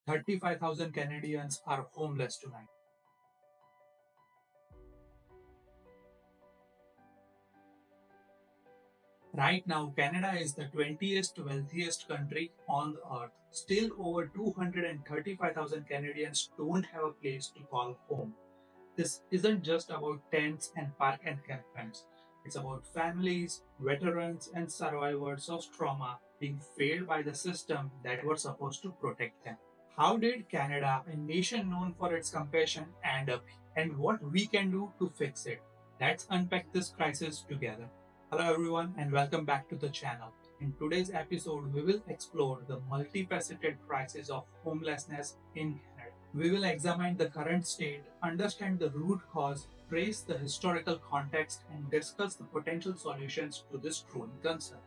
35,000 Canadians are homeless tonight. Right now, Canada is the 20th wealthiest country on the earth. Still, over 235,000 Canadians don't have a place to call home. This isn't just about tents and park encampments. It's about families, veterans, and survivors of trauma being failed by the system that was supposed to protect them. How did Canada, a nation known for its compassion, end up here? And what we can do to fix it? Let's unpack this crisis together. Hello everyone and welcome back to the channel. In today's episode, we will explore the multifaceted crisis of homelessness in Canada. We will examine the current state, understand the root cause, trace the historical context, and discuss the potential solutions to this growing concern.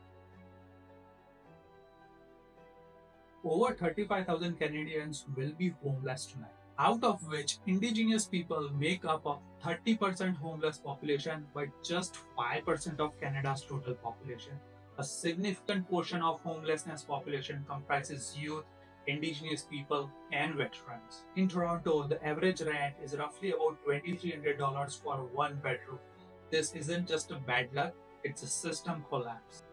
Over 35,000 Canadians will be homeless tonight, out of which Indigenous people make up of 30% homeless population but just 5% of Canada's total population. A significant portion of homelessness population comprises youth, Indigenous people, and veterans. In Toronto, the average rent is roughly about $2,300 for one bedroom. This isn't just a bad luck, it's a system collapse.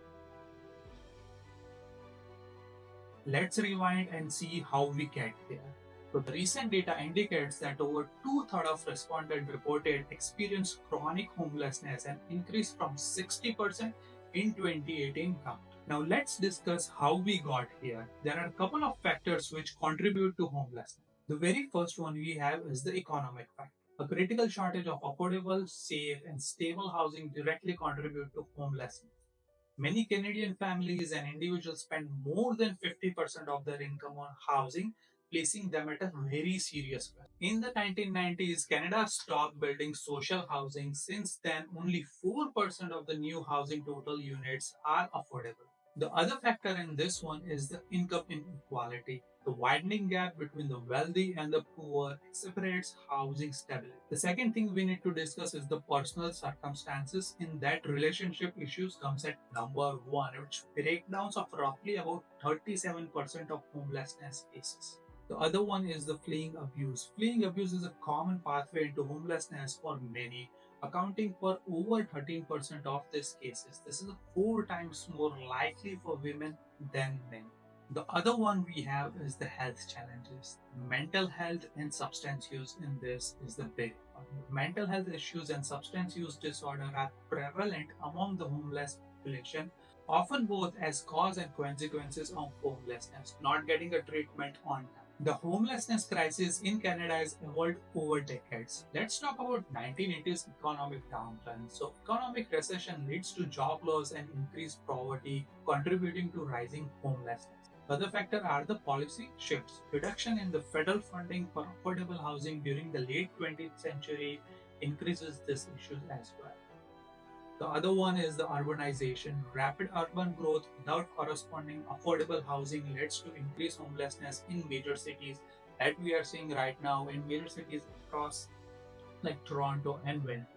Let's rewind and see how we get there. So the recent data indicates that over two-thirds of respondents reported experienced chronic homelessness and increased from 60% in 2018 count. Now let's discuss how we got here. There are a couple of factors which contribute to homelessness. The very first one we have is the economic factor. A critical shortage of affordable, safe, and stable housing directly contribute to homelessness. Many Canadian families and individuals spend more than 50% of their income on housing, placing them at a very serious risk. In the 1990s, Canada stopped building social housing. Since then, only 4% of the new housing total units are affordable. The other factor in this one is the income inequality. The widening gap between the wealthy and the poor separates housing stability. The second thing we need to discuss is the personal circumstances. In that, relationship issues comes at number one, which breakdowns of roughly about 37% of homelessness cases. The other one is the fleeing abuse. Fleeing abuse is a common pathway into homelessness for many, accounting for over 13% of these cases. This is 4 times more likely for women than men. The other one we have is the health challenges. Mental health and substance use in this is the big one. Mental health issues and substance use disorder are prevalent among the homeless population, often both as cause and consequences of homelessness, not getting a treatment on time. The homelessness crisis in Canada has evolved over decades. Let's talk about 1980s economic downturn. So, economic recession leads to job loss and increased poverty, contributing to rising homelessness. Other factors are the policy shifts. Reduction in the federal funding for affordable housing during the late 20th century increases this issue as well. The other one is the urbanization. Rapid urban growth without corresponding affordable housing leads to increased homelessness in major cities that we are seeing right now in major cities across like Toronto and Vancouver.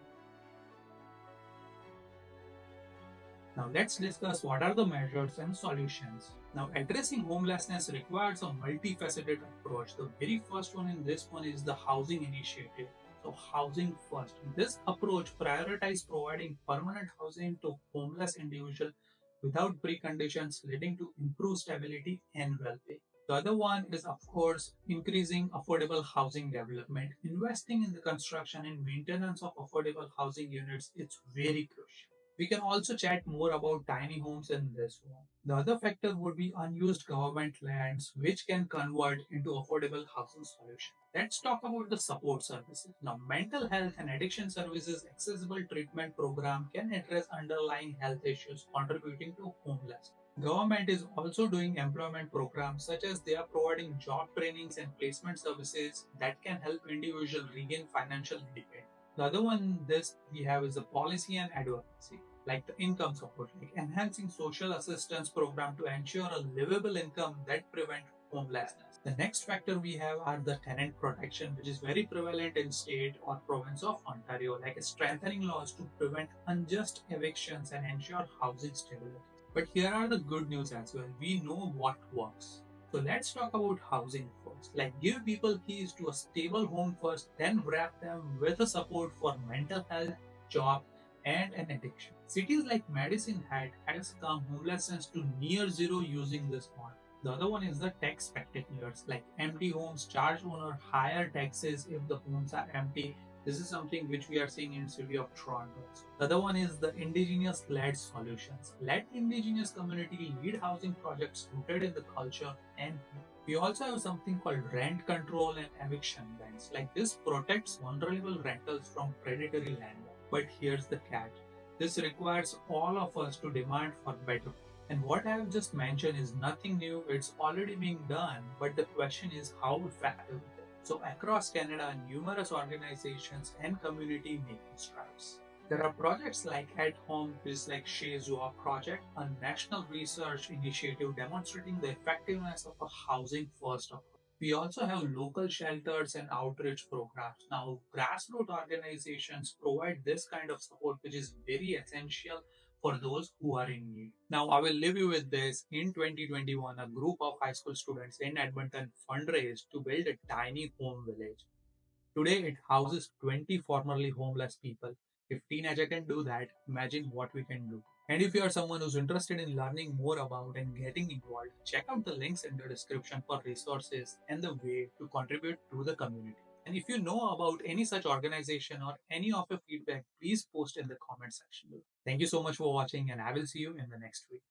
Now let's discuss what are the measures and solutions. Now addressing homelessness requires a multifaceted approach. The very first one in this one is the housing initiative. So housing first. This approach prioritizes providing permanent housing to homeless individuals without preconditions, leading to improved stability and well-being. The other one is, of course, increasing affordable housing development. Investing in the construction and maintenance of affordable housing units is very crucial. We can also chat more about tiny homes in this one. The other factor would be unused government lands, which can convert into affordable housing solutions. Let's talk about the support services. Now, mental health and addiction services accessible treatment program can address underlying health issues contributing to homelessness. Government is also doing employment programs such as they are providing job trainings and placement services that can help individuals regain financial independence. The other one this we have is the policy and advocacy, like the income support, like enhancing social assistance program to ensure a livable income that prevent homelessness. The next factor we have are the tenant protection, which is very prevalent in state or province of Ontario, like strengthening laws to prevent unjust evictions and ensure housing stability. But here are the good news as well. We know what works. So let's talk about housing first. first. Like give people keys to a stable home first, then wrap them with a support for mental health, job, and an addiction. Cities like Madison has come homelessness to near zero using this model. The other one is the tax spectaculars, like empty homes charge owner higher taxes if the homes are empty. This is something which we are seeing in city of Toronto. The other one is the indigenous-led solutions. Let indigenous community lead housing projects rooted in the culture and we also have something called rent control and eviction bans. Like this protects vulnerable rentals from predatory landlords. But here's the catch. This requires all of us to demand for better. And what I have just mentioned is nothing new, it's already being done, but the question is how effective it is. So across Canada, numerous organizations and community making strides. There are projects like At Home, which is like 𝗕𝗬🧅 project, a national research initiative demonstrating the effectiveness of a housing first approach. We also have local shelters and outreach programs. Now, grassroots organizations provide this kind of support, which is very essential for those who are in need. Now, I will leave you with this. In 2021, a group of high school students in Edmonton fundraised to build a tiny home village. Today, it houses 20 formerly homeless people. If teenager can do that, imagine what we can do. And if you are someone who's interested in learning more about and getting involved, check out the links in the description for resources and the way to contribute to the community. And if you know about any such organization or any of your feedback, please post in the comment section below. Thank you so much for watching, and I will see you in the next week.